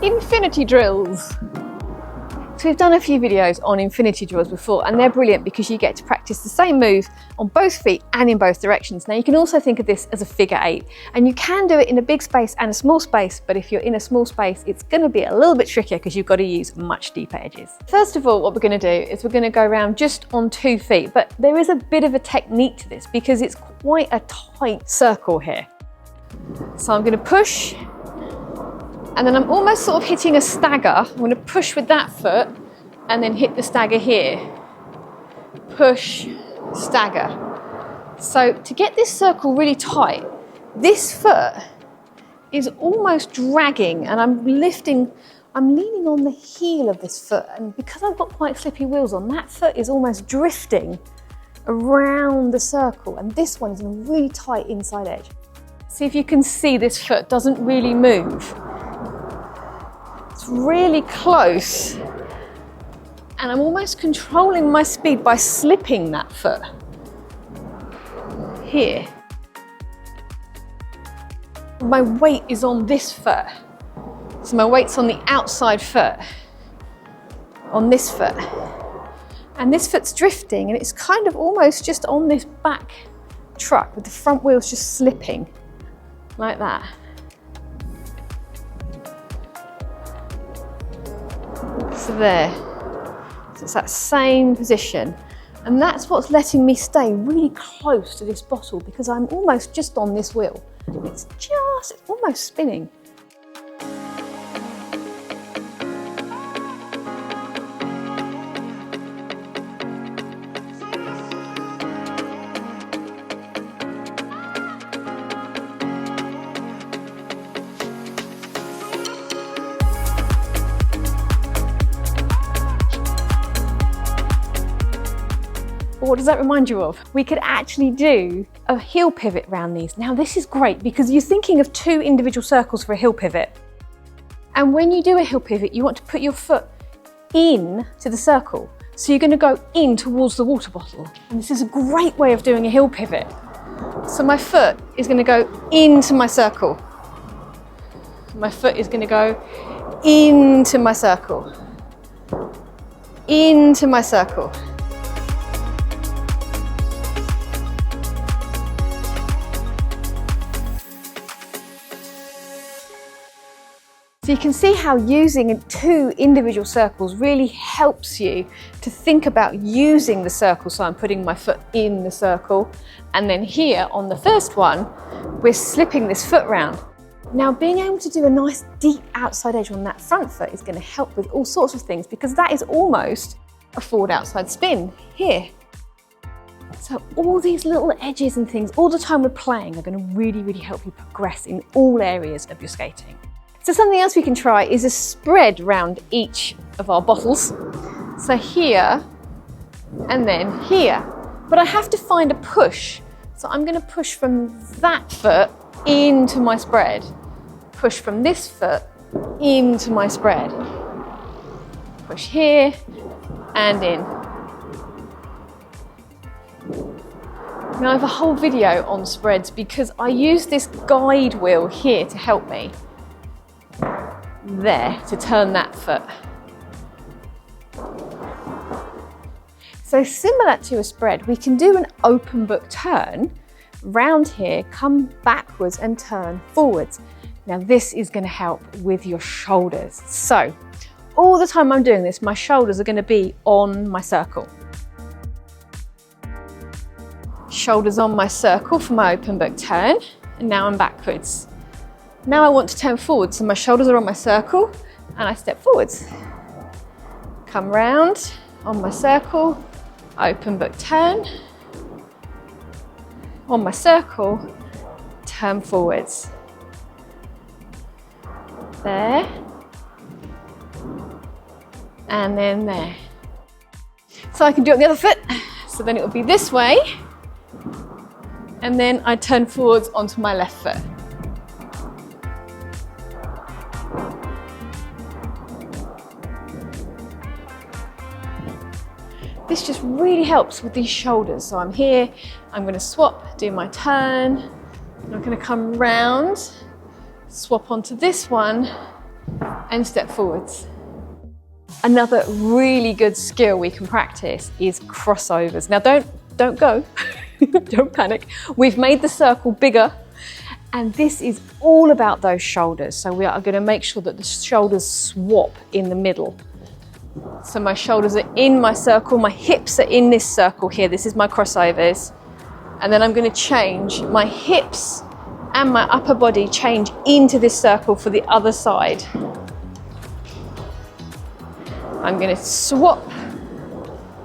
Infinity drills. So we've done a few videos on infinity drills before, and they're brilliant because you get to practice the same move on both feet and in both directions. Now you can also think of this as a figure eight, and you can do it in a big space and a small space, but if you're in a small space, it's going to be a little bit trickier because you've got to use much deeper edges. First of all, what we're going to do is we're going to go around just on 2 feet, but there is a bit of a technique to this because it's quite a tight circle here. So I'm going to push, and then I'm almost sort of hitting a stagger. I'm going to push with that foot and then hit the stagger here. Push, stagger. So to get this circle really tight, this foot is almost dragging, and I'm leaning on the heel of this foot, and because I've got quite slippy wheels on, that foot is almost drifting around the circle, and this one is in a really tight inside edge. See if you can see this foot doesn't really move. It's really close, and I'm almost controlling my speed by slipping that foot here. My weight is on this foot, so my weight's on the outside foot, on this foot, and this foot's drifting, and it's kind of almost just on this back truck with the front wheels just slipping like that. So there, so it's that same position, and that's what's letting me stay really close to this bottle because I'm almost just on this wheel. It's almost spinning. What does that remind you of? We could actually do a heel pivot around these. Now this is great because you're thinking of 2 individual circles for a heel pivot. And when you do a heel pivot, you want to put your foot in to the circle. So you're going to go in towards the water bottle. And this is a great way of doing a heel pivot. So my foot is going to go into my circle. My foot is going to go into my circle. Into my circle. So you can see how using 2 individual circles really helps you to think about using the circle. So I'm putting my foot in the circle, and then here on the first one, we're slipping this foot round. Now being able to do a nice deep outside edge on that front foot is going to help with all sorts of things because that is almost a forward outside spin here. So all these little edges and things all the time we're playing are going to really, really help you progress in all areas of your skating. So something else we can try is a spread round each of our bottles. So here and then here. But I have to find a push. So I'm going to push from that foot into my spread. Push from this foot into my spread. Push here and in. Now I have a whole video on spreads because I use this guide wheel here to help me. There, to turn that foot. So similar to a spread, we can do an open book turn round here, come backwards and turn forwards. Now this is going to help with your shoulders. So all the time I'm doing this, my shoulders are going to be on my circle. Shoulders on my circle for my open book turn, and now I'm backwards. Now I want to turn forward, so my shoulders are on my circle and I step forwards. Come round on my circle, open book turn, on my circle, turn forwards. There, and then there. So I can do it on the other foot, so then it will be this way, and then I turn forwards onto my left foot. This just really helps with these shoulders. So I'm here, I'm going to swap, do my turn, and I'm going to come round, swap onto this one, and step forwards. Another really good skill we can practice is crossovers. Now don't go, don't panic. We've made the circle bigger, and this is all about those shoulders. So we are going to make sure that the shoulders swap in the middle. So my shoulders are in my circle, my hips are in this circle here. This is my crossovers. And then I'm going to change my hips and my upper body change into this circle for the other side. I'm going to swap.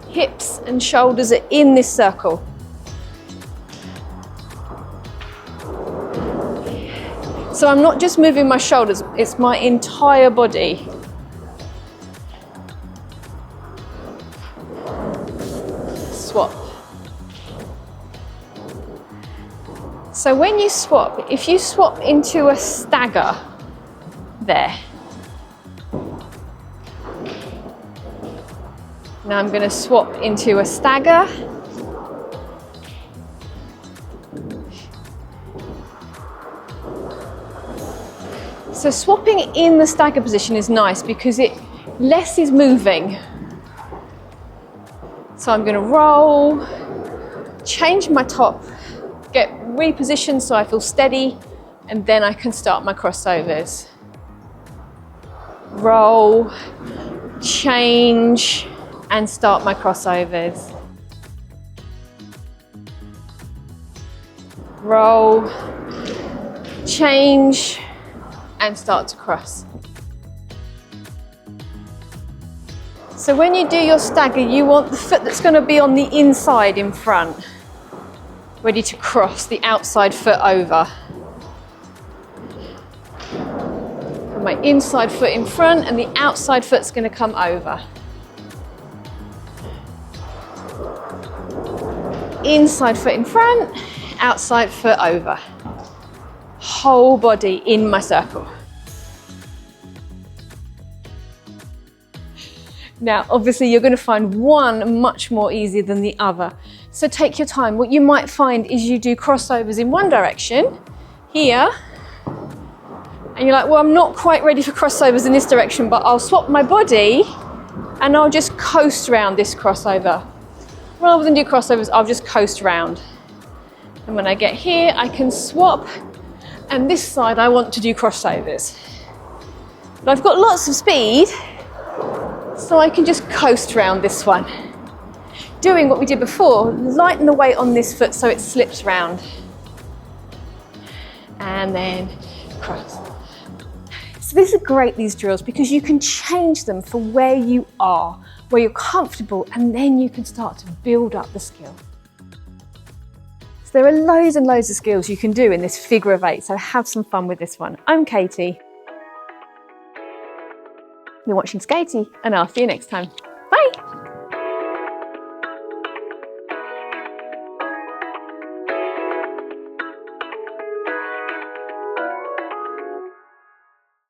Hips and shoulders are in this circle. So I'm not just moving my shoulders, it's my entire body. Swap. So when you swap, if you swap into a stagger there. Now I'm going to swap into a stagger. So swapping in the stagger position is nice because less is moving. So I'm going to roll, change my top, get repositioned so I feel steady, and then I can start my crossovers. Roll, change, and start my crossovers. Roll, change, and start to cross. So when you do your stagger, you want the foot that's going to be on the inside in front, ready to cross the outside foot over. Put my inside foot in front and the outside foot's going to come over. Inside foot in front, outside foot over. Whole body in my circle. Now, obviously, you're going to find one much more easier than the other. So take your time. What you might find is you do crossovers in one direction, here, and you're like, well, I'm not quite ready for crossovers in this direction, but I'll swap my body and I'll just coast around this crossover. Rather than do crossovers, I'll just coast around. And when I get here, I can swap, and this side I want to do crossovers. But I've got lots of speed, so I can just coast around this one. Doing what we did before, lighten the weight on this foot so it slips round. And then cross. So these are great, these drills, because you can change them for where you are, where you're comfortable, and then you can start to build up the skill. So there are loads and loads of skills you can do in this figure of eight, so have some fun with this one. I'm Katie. You're watching Skatie, and I'll see you next time. Bye!